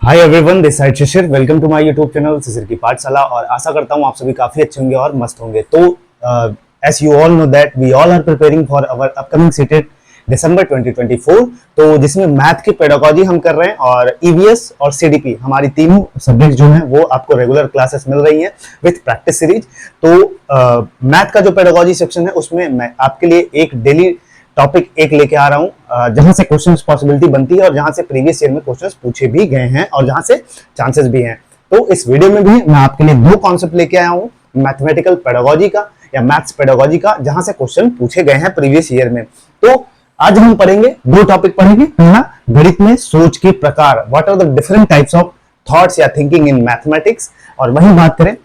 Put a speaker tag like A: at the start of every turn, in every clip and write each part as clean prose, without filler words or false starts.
A: Hi everyone, this side Shishir. Welcome to my YouTube channel Shishir की पाठशाला। और आशा करता हूँ आप सभी काफी अच्छे होंगे और मस्त होंगे। तो as you all know that we all are preparing for our upcoming CTET December 2024, तो जिसमें मैथ की पेडागोजी हम कर रहे हैं और ईवीएस और सीडीपी हमारी तीनों सब्जेक्ट जो हैं वो आपको रेगुलर क्लासेस मिल रही हैं विथ प्रैक्टिस सीरीज। तो मैथ का जो पेडागोजी सेक्शन है उसमें मैं आपके लिए एक डेली टॉपिक एक लेके आ रहा हूं, जहां से क्वेश्चन पॉसिबिलिटी बनती है और जहां से प्रीवियस ईयर में क्वेश्चंस पूछे भी गए हैं और जहां से चांसेस भी हैं। तो इस वीडियो में भी मैं आपके लिए दो कॉन्सेप्ट लेके आया हूं, मैथमेटिकल पेडागोजी का या मैथ्स पेडागोजी का, जहां से क्वेश्चन पूछे गए हैं प्रीवियस ईयर में। तो आज हम पढ़ेंगे, दो टॉपिक पढ़ेंगे। पहला, गणित में सोच के प्रकार, what are the different types of thoughts या थिंकिंग इन मैथमेटिक्स। और वहीं बात करें,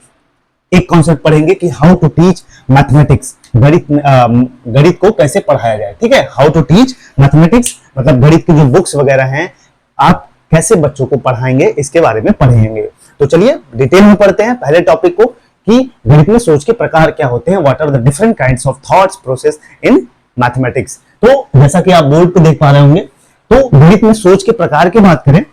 A: एक कॉन्सेप्ट पढ़ेंगे कि हाउ टू टीच मैथमेटिक्स, गणित को कैसे पढ़ाया जाए। ठीक है, हाउ टू टीच मैथमेटिक्स मतलब गणित की जो बुक्स वगैरह हैं आप कैसे बच्चों को पढ़ाएंगे, इसके बारे में पढ़ेंगे। तो चलिए डिटेल में पढ़ते हैं पहले टॉपिक को कि गणित में सोच के प्रकार क्या होते हैं, what are the different kinds of thoughts process in mathematics. तो जैसा कि आप बोर्ड पे देख पा रहे होंगे, तो गणित में सोच के प्रकार की बात करें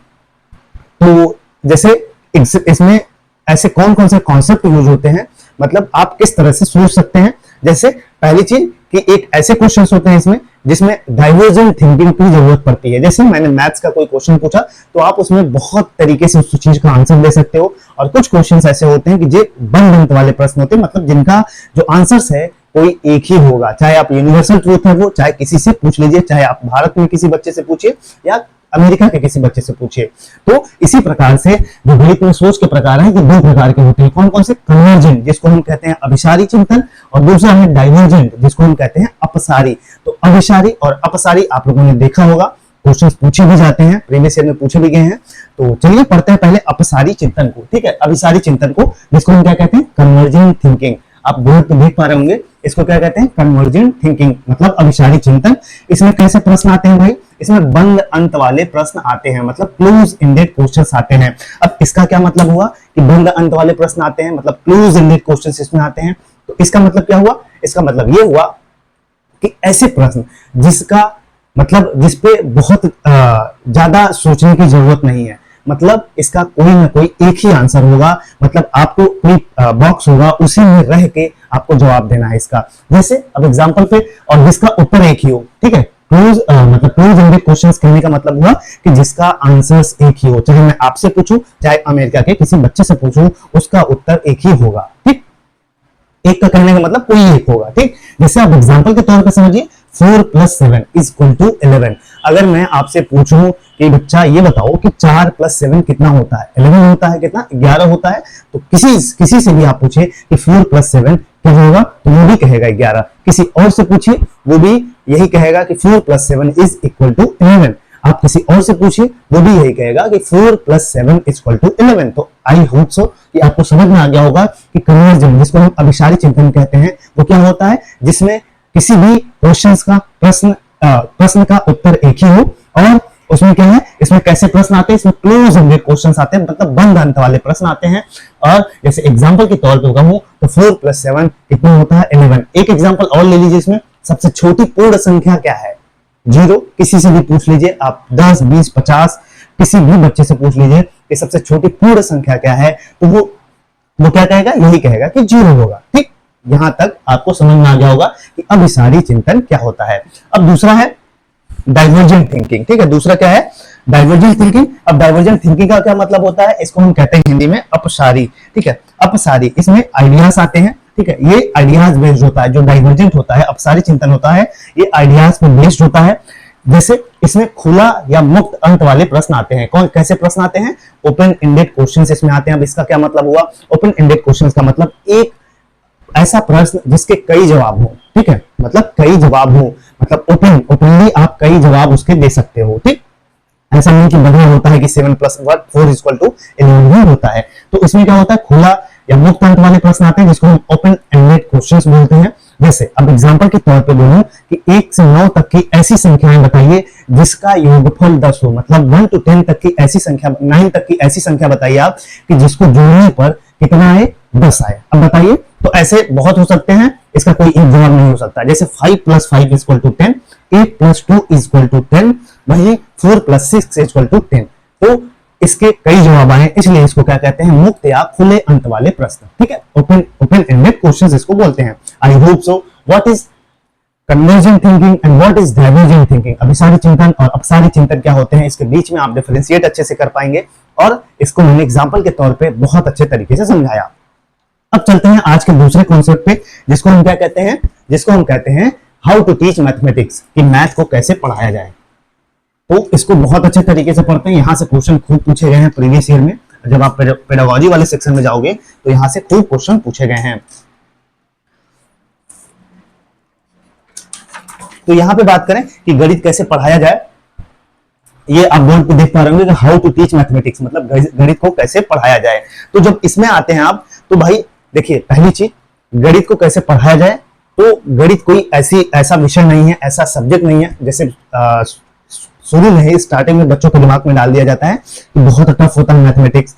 A: तो जैसे इसमें ऐसे कौन कौन से कॉन्सेप्ट यूज होते हैं, मतलब आप किस तरह से सोच सकते हैं। जैसे पहली चीज कि एक ऐसे क्वेश्चंस होते हैं इसमें जिसमें डाइवर्जेंट थिंकिंग की जरूरत पड़ती है। जैसे मैंने मैथ्स का कोई क्वेश्चन पूछा तो आप उसमें बहुत तरीके से उस चीज का आंसर दे सकते हो। और कुछ क्वेश्चंस ऐसे होते हैं कि जो बंद अंत वाले प्रश्न होते हैं, मतलब जिनका जो आंसर्स है कोई एक ही होगा, चाहे आप यूनिवर्सल ट्रूथ है वो, चाहे किसी से पूछ लीजिए, चाहे आप भारत में किसी बच्चे से पूछिए या अमेरिका के किसी बच्चे से पूछिए। तो इसी प्रकार से जो गणित में सोच के प्रकार हैं, ये दो प्रकार के होते हैं। कौन कौन से? कन्वर्जेंट, जिसको हम कहते हैं अभिसारी चिंतन, और दूसरा है डाइवर्जेंट, जिसको हम कहते हैं अपसारी। तो अभिसारी और अपसारी आप लोगों ने देखा होगा, क्वेश्चंस पूछे भी जाते हैं, प्रीवियस ईयर में पूछे भी गए हैं। तो चलिए पढ़ते हैं पहले अपसारी चिंतन को। ठीक है, अभिसारी चिंतन को, जिसको हम क्या कहते हैं? Convergent thinking. आप बोर्ड पे देख पा रहे होंगे, इसको क्या कहते हैं? कन्वर्जेंट थिंकिंग, मतलब अभिसारी चिंतन। इसमें कैसे प्रश्न आते हैं भाई? इसमें बंद अंत वाले प्रश्न आते हैं, मतलब क्लोज एंडेड क्वेश्चंस आते हैं। अब इसका क्या मतलब हुआ कि बंद अंत वाले प्रश्न आते हैं, मतलब क्लोज एंडेड क्वेश्चंस इसमें आते हैं। तो इसका मतलब क्या हुआ? इसका मतलब ये हुआ कि ऐसे प्रश्न जिसका मतलब जिसपे बहुत ज्यादा सोचने की जरूरत नहीं है, मतलब इसका कोई ना कोई एक ही आंसर होगा, मतलब आपको कोई बॉक्स होगा उसी में रह के आपको जवाब देना है इसका। जैसे अब एग्जांपल पे, और जिसका उत्तर एक ही हो। ठीक है, क्लोज मतलब क्लोज एंडेड क्वेश्चंस कहने का मतलब हुआ कि जिसका आंसर्स एक ही हो, चाहे मैं आपसे पूछूं चाहे अमेरिका के किसी बच्चे से पूछूं, उसका उत्तर एक ही होगा। ठीक, एक का कहने का मतलब कोई एक होगा। ठीक, जैसे आप एग्जांपल के तौर पर समझिए, 4 + 7 = 11। अगर मैं आपसे पूछूं कि बच्चा ये बताओ कि 4 + 7 कितना होता है? 11 होता है। कितना? 11 होता है। तो किसी से भी आप पूछे कि 4 + 7 क्या होगा, तो वो भी कहेगा 11। किसी और से पूछिए, वो भी यही कहेगा कि 4 + 7 = 11। आप किसी और से पूछिए, वो भी यही कहेगा कि 4 + 7 = 11। तो आई होप सो कि आपको समझ में आ गया होगा कि कन्वर्जन, जिसको हम अभिसारी चिंतन कहते हैं, वो क्या होता है? जिसमें किसी भी क्वेश्चंस का प्रश्न का उत्तर एक ही हो। और उसमें क्या है, इसमें कैसे प्रश्न आते हैं? इसमें क्लोज एंडेड क्वेश्चंस आते हैं, मतलब बंद अंत वाले प्रश्न आते हैं। और जैसे एग्जांपल के तौर पे कहूं तो 4 + 7 कितना होता है? 11। एक एग्जांपल और ले लीजिए, इसमें सबसे छोटी पूर्ण संख्या क्या है? 0। किसी से भी पूछ लीजिए आप, 10, 20, 50 किसी भी बच्चे से पूछ लीजिए कि सबसे छोटी पूर्ण संख्या क्या है, तो वो क्या कहेगा? यही कहेगा कि 0 होगा। ठीक, यहां तक आपको समझ में आ गया होगा कि अभिसारी चिंतन क्या होता है। अब दूसरा है डाइवर्जेंट थिंकिंग। ठीक है, दूसरा क्या है? Divergent thinking. अब डाइवर्जेंट थिंकिंग का क्या मतलब होता है? इसको हम कहते हैं हिंदी में अपसारी। ठीक है, अपसारी, इसमें आइडियाज आते हैं। ठीक है, ये आइडियाज बेस्ड होता है। जो डाइवर्जेंट होता है, अपसारी चिंतन होता है, ये आइडियाज पे बेस्ड होता है। जैसे इसमें खुला या मुक्त अंत वाले प्रश्न आते हैं। कौन कैसे प्रश्न आते हैं? ओपन एंडेड क्वेश्चंस इसमें आते हैं। अब इसका क्या मतलब हुआ? ओपन एंडेड क्वेश्चंस का मतलब एक ऐसा प्रश्न जिसके कई जवाब हो। ठीक है, मतलब कई जवाब हो, मतलब ओपनली आप कई जवाब उसके दे सकते हो। ठीक, ऐसा नहीं कि बढ़िया होता है कि 7 + 4 = 11 होता है। तो इसमें क्या होता है? खुला या मुक्त अंत वाले प्रश्न आते हैं, जिसको हम ओपन एंडेड क्वेश्चंस बोलते हैं। जैसे अब एग्जांपल के तौर पे बोलूं कि 1 से 9 तक की ऐसी संख्याएं बताइए जिसका योगफल 10 हो, मतलब 1 to 10 तक की ऐसी संख्या, 9 तक की ऐसी संख्या बताइए आप कि जिसको जोड़ने पर कितना आए? 10 आए। अब बताइए, तो ऐसे बहुत हो सकते हैं, इसका कोई एक जवाब नहीं हो सकता। जैसे 5 + 5 = 10, 8 + 2 = 10, वहीं 4 + 6 = 10। तो इसके कई जवाब आए, इसलिए इसको क्या कहते हैं, मुक्त या खुले अंत वाले प्रश्न। ठीक है, ओपन ओपन एंडेड क्वेश्चंस इसको बोलते हैं। I hope so. What is convergent thinking and what is divergent thinking? अभिसारी चिंतन और अपसारी चिंतन क्या होते हैं, इसके बीच में आप डिफरेंशिएट अच्छे से कर पाएंगे, और इसको मैंने एग्जांपल के तौर पे बहुत अच्छे तरीके से समझाया। अब चलते हैं आज के दूसरे कॉन्सेप्ट पे, जिसको हम क्या कहते हैं, जिसको हम कहते हैं हाउ टू टीच मैथमेटिक्स, कि मैथ को कैसे पढ़ाया जाए। तो इसको बहुत अच्छे तरीके से पढ़ते हैं। यहां से क्वेश्चन खूब पूछे गए हैं प्रीवियस ईयर में। जब आप पेडागोजी वाले सेक्शन में जाओगे तो यहां से खूब क्वेश्चन पूछे गए हैं। तो यहां पे बात करें कि गणित कैसे पढ़ाया जाए, ये आप बोर्ड पे देख पा रहे होंगे, हाउ टू टीच मैथमेटिक्स, मतलब गणित को कैसे पढ़ाया जाए। तो जब इसमें आते हैं आप, तो भाई देखिए, पहली चीज गणित को कैसे पढ़ाया जाए। तो गणित कोई ऐसा विषय नहीं है, ऐसा सब्जेक्ट नहीं है जैसे शुरू में ही स्टार्टिंग में बच्चों के दिमाग में डाल दिया जाता है कि बहुत टफ होता है मैथमेटिक्स।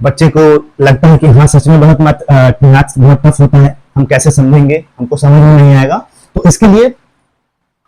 A: बच्चे को लगता है कि हाँ सच में बहुत मैथ्स बहुत टफ होता है, हम कैसे समझेंगे, हमको समझ में नहीं आएगा। तो इसके लिए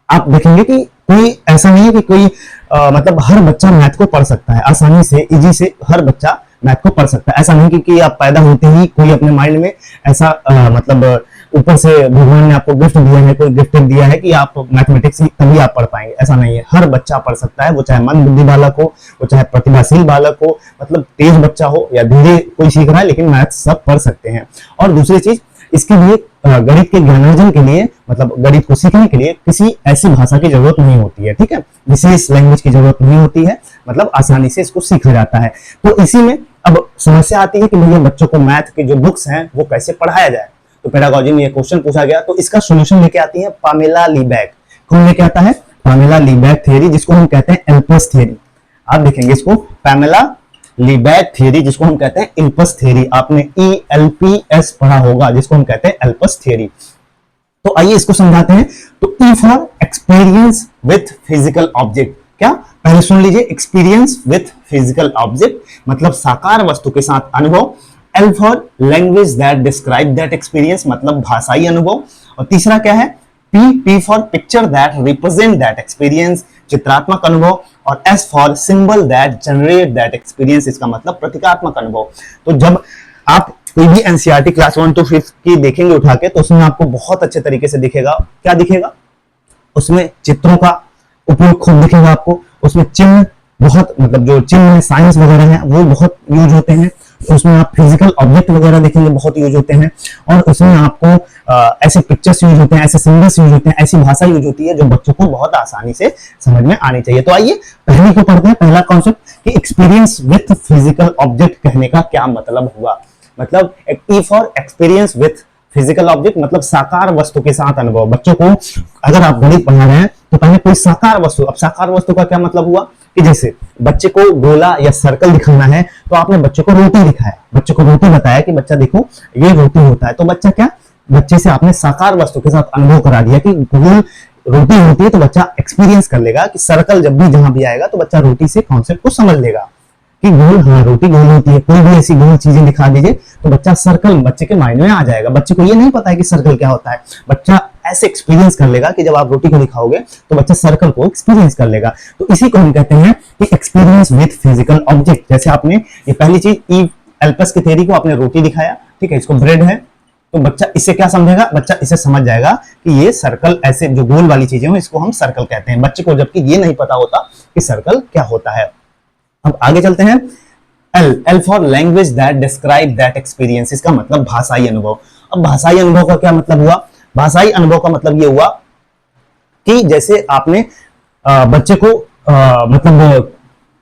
A: आप देखेंगे कि कोई ऐसा नहीं है कि कोई मतलब हर बच्चा मैथ को पढ़ सकता है आसानी से, इजी से हर बच्चा मैथ को पढ़ सकता है। ऐसा नहीं कि आप पैदा होते ही कोई अपने माइंड में ऐसा मतलब ऊपर से भगवान ने आपको गिफ्ट दिया है, कोई गिफ्ट दिया है कि आप मैथमेटिक्स तभी आप पढ़ पाएंगे, ऐसा नहीं है। हर बच्चा पढ़ सकता है, वो चाहे मंद बुद्धि बालक हो, वो चाहे प्रतिभाशील बालक हो, मतलब तेज बच्चा हो या धीरे कोई सीख रहा है, लेकिन मैथ सब पढ़ सकते हैं। और दूसरी चीज, इसके लिए गणित के ज्ञानार्जन के लिए, मतलब गणित को सीखने के लिए किसी ऐसी भाषा की जरूरत नहीं होती है। ठीक है, विशेष लैंग्वेज की जरूरत नहीं होती है, मतलब आसानी से इसको सीखा जाता है। तो इसी में अब समस्या आती है कि भैया बच्चों को मैथ के जो बुक्स हैं वो कैसे पढ़ाया जाए। तो पेडागोजी में ये क्वेश्चन पूछा गया, तो इसका सॉल्यूशन लेके आती है पामेला लीबैक। कौन लेके आता है? पामेला लीबैक थ्योरी, जिसको हम कहते हैं एल्पस थ्योरी। आप देखेंगे इसको, पामेला लीबैक थ्योरी, जिसको हम कहते हैं एल्पस थ्योरी। आपने ELPS पढ़ा होगा, जिसको हम कहते हैं एल्पस थ्योरी। तो आइए इसको समझाते हैं। तो E for experience with physical object. क्या? पहले सुन लीजिए, एक्सपीरियंस विथ फिजिकल ऑब्जेक्ट मतलब साकार वस्तु के साथ अनुभव। L for language that describe that experience मतलब भाषाई अनुभव। और तीसरा क्या है? P for picture that represent that experience चित्रात्मक अनुभव। और S for symbol that generate that experience, इसका मतलब प्रतीकात्मक अनुभव। तो जब आप कोई भी NCERT क्लास 1 to 5 की देखेंगे उठा के, तो उसमें आपको बहुत अच्छे तरीके से दिखेगा। क्या दिखेगा? उसमें चित्रों का उपयोग खूब दिखेगा आपको। उसमें चिन्ह बहुत, मतलब जो चिन्ह है साइंस वगैरह है वो बहुत यूज होते हैं। उसमें आप फिजिकल ऑब्जेक्ट वगैरह देखेंगे बहुत यूज होते हैं। और उसमें आपको ऐसे पिक्चर्स यूज होते हैं, ऐसे सिंबल्स यूज होते हैं, ऐसी भाषा यूज होती है जो बच्चों को बहुत आसानी से समझ में आनी चाहिए। तो आइए पहले को पढ़ते हैं, पहला कॉन्सेप्ट कि एक्सपीरियंस विथ फिजिकल ऑब्जेक्ट कहने का क्या मतलब हुआ। मतलब E for experience with physical object मतलब साकार वस्तु के साथ अनुभव। बच्चों को अगर आप गणित पढ़ा रहे हैं तो पहले कोई साकार वस्तु, अब साकार वस्तु का क्या मतलब हुआ कि जैसे बच्चे को गोला या सर्कल दिखाना है, तो आपने बच्चे को रोटी दिखाया, बच्चे को रोटी बताया कि बच्चा देखो ये रोटी होता है। तो बच्चा क्या, बच्चे से आपने साकार वस्तु के साथ अनुभव करा दिया कि गोल रोटी होती है, तो बच्चा एक्सपीरियंस कर लेगा कि सर्कल जब भी जहां भी आएगा तो बच्चा रोटी से कॉन्सेप्ट को समझ लेगा कि गोल, हाँ रोटी गोल होती है। कोई भी ऐसी गोल चीजें दिखा दीजिए तो बच्चा सर्कल बच्चे के माइंड में आ जाएगा। बच्चे को ये नहीं पता है कि सर्कल क्या होता है, बच्चा ऐसे एक्सपीरियंस कर लेगा कि जब आप रोटी को दिखाओगे तो बच्चा सर्कल को एक्सपीरियंस कर लेगा। तो इसी को हम कहते हैं कि एक्सपीरियंस विथ फिजिकल ऑब्जेक्ट। जैसे आपने ये पहली चीज एल्पस की थ्योरी को आपने रोटी दिखाया, ठीक है, इसको ब्रेड है, तो बच्चा इससे क्या समझेगा, बच्चा इसे समझ जाएगा कि ये सर्कल, ऐसे जो गोल वाली चीजें हो इसको हम सर्कल कहते हैं। बच्चे को जबकि ये नहीं पता होता कि सर्कल क्या होता है। अब आगे चलते हैं। L for language that describe that experience, इसका मतलब भाषाई अनुभव। अब भाषाई अनुभव का क्या मतलब हुआ? भाषाई अनुभव का मतलब ये हुआ कि जैसे आपने बच्चे को मतलब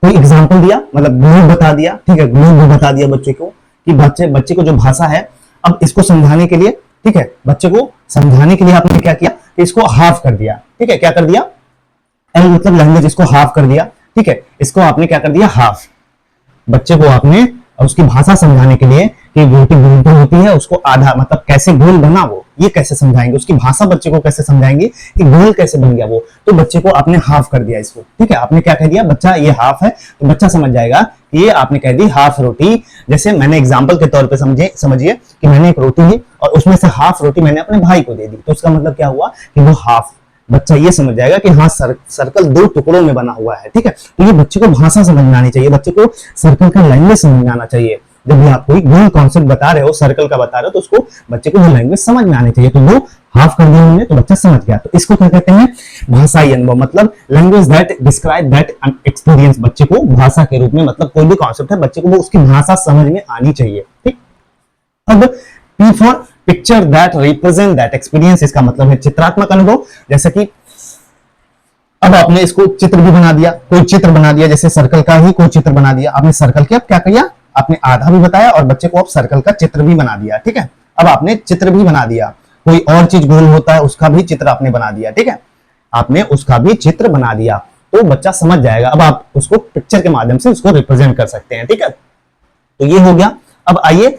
A: कोई एग्जांपल दिया, मतलब ग्लोब बता दिया, ठीक है, ग्लोब बता दिया बच्चे को कि बच्चे को जो भाषा है, अब इसको समझाने के लिए, ठीक है, बच्चे को समझाने के लिए आपने क्या किया कि इसको हाफ कर दिया, ठीक है, क्या कर दिया? L मतलब लैंग्वेज, इसको हाफ कर दिया, ठीक है, इसको आपने क्या कर दिया? हाफ। बच्चे को आपने उसकी भाषा समझाने के लिए कि रोटी गोल तो होती है, उसको आधा, मतलब कैसे गोल बना वो, ये कैसे समझाएंगे, उसकी भाषा बच्चे को कैसे समझाएंगे कि गोल कैसे बन गया वो, तो बच्चे को आपने हाफ कर दिया इसको, ठीक है, आपने क्या कह दिया, बच्चा ये हाफ है, तो बच्चा समझ जाएगा कि ये आपने कह दी हाफ रोटी। जैसे मैंने एग्जाम्पल के तौर पर समझिए कि मैंने एक रोटी ली और उसमें से हाफ रोटी मैंने अपने भाई को दे दी, तो उसका मतलब क्या हुआ कि वो हाफ बच्चा ये समझ जाएगा कि हाँ सर्कल दो टुकड़ों में बना हुआ है, ठीक है। तो ये बच्चे को भाषा समझ में आनी चाहिए, बच्चे को सर्कल का लैंग्वेज समझ में आना चाहिए। जब भी आप कोई नया कॉन्सेप्ट बता रहे हो, सर्कल का बता रहे हो, तो उसको बच्चे को वो लैंग्वेज समझ में आनी चाहिए। तो वो हाफ कर दिया हमने, तो बच्चा समझ गया। तो इसको क्या कहते हैं, भाषाई अनुभव, मतलब language that describe that experience. बच्चे को भाषा के रूप में, मतलब कोई भी कॉन्सेप्ट है, बच्चे को वो उसकी भाषा समझ में आनी चाहिए, ठीक। अब P for picture that represent that experience, इसका मतलब है चित्रात्मक अनुभव। जैसे कि अब आपने इसको चित्र भी बना दिया, कोई चित्र बना दिया, जैसे सर्कल का ही कोई चित्र बना दिया आपने। सर्कल के अब क्या किया, आपने आधा भी बताया और बच्चे को अब सर्कल का चित्र भी बना दिया, ठीक है। अब आपने चित्र भी बना दिया, कोई और चीज गोल होता है उसका भी चित्र आपने बना दिया, ठीक है। आपने उसका भी चित्र बना दिया, तो बच्चा समझ जाएगा। अब आप उसको पिक्चर के माध्यम से उसको रिप्रेजेंट कर सकते हैं, ठीक है। तो ये हो गया। अब आइए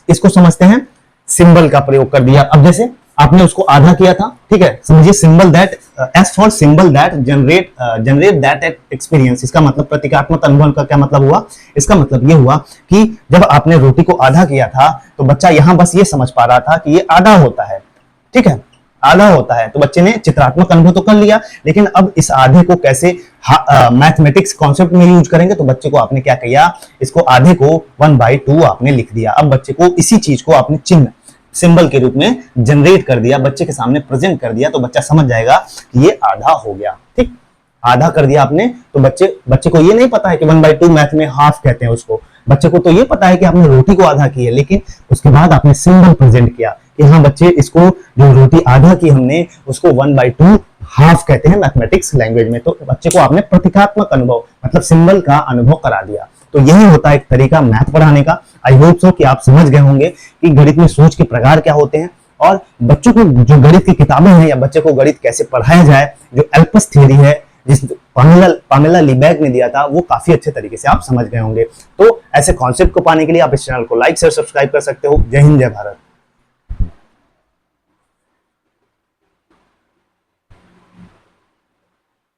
A: इसको समझते हैं, सिंबल का प्रयोग कर दिया। अब जैसे आपने उसको आधा किया था, ठीक है, समझिए symbol that, S for symbol that generate that experience. इसका मतलब प्रतीकात्मक अनुभव का क्या मतलब हुआ, इसका मतलब ये हुआ कि जब आपने रोटी को आधा किया था तो बच्चा यहां बस ये समझ पा रहा था कि ये आधा होता है, ठीक है, आधा होता है। तो बच्चे ने चित्रात्मक अनुभव तो कर लिया, लेकिन अब इस आधे को कैसे मैथमेटिक्स कॉन्सेप्ट में यूज करेंगे, तो बच्चे को आपने क्या किया, इसको आधे को 1/2 आपने लिख दिया। अब बच्चे को इसी चीज को आपने चिन्ह सिंबल के रूप में जनरेट कर दिया, बच्चे के सामने प्रेजेंट कर दिया, तो बच्चा समझ जाएगा कि ये आधा हो गया, ठीक। आधा कर दिया आपने, तो बच्चे को ये नहीं पता है कि 1/2 मैथ में हाफ कहते हैं उसको। बच्चे को तो ये पता है कि आपने रोटी को आधा की है, लेकिन उसके बाद आपने सिंबल प्रेजेंट किया कि हाँ बच्चे, इसको जो रोटी आधा की हमने उसको 1/2 हाफ कहते हैं मैथमेटिक्स लैंग्वेज में। तो बच्चे को आपने प्रतीकात्मक अनुभव मतलब सिंबल का अनुभव करा दिया। तो यही होता है एक तरीका मैथ पढ़ाने का। आई होप सो कि आप समझ गए होंगे कि गणित में सोच के प्रकार क्या होते हैं, और बच्चों को जो गणित की किताबें हैं या बच्चे को गणित कैसे पढ़ाया जाए, जो एल्पस थ्योरी है जिस पामेला लीबैग ने दिया था, वो काफी अच्छे तरीके से आप समझ गए होंगे। तो ऐसे कॉन्सेप्ट को पाने के लिए आप इस चैनल को लाइक शेयर सब्सक्राइब कर सकते हो। जय हिंद, जय भारत।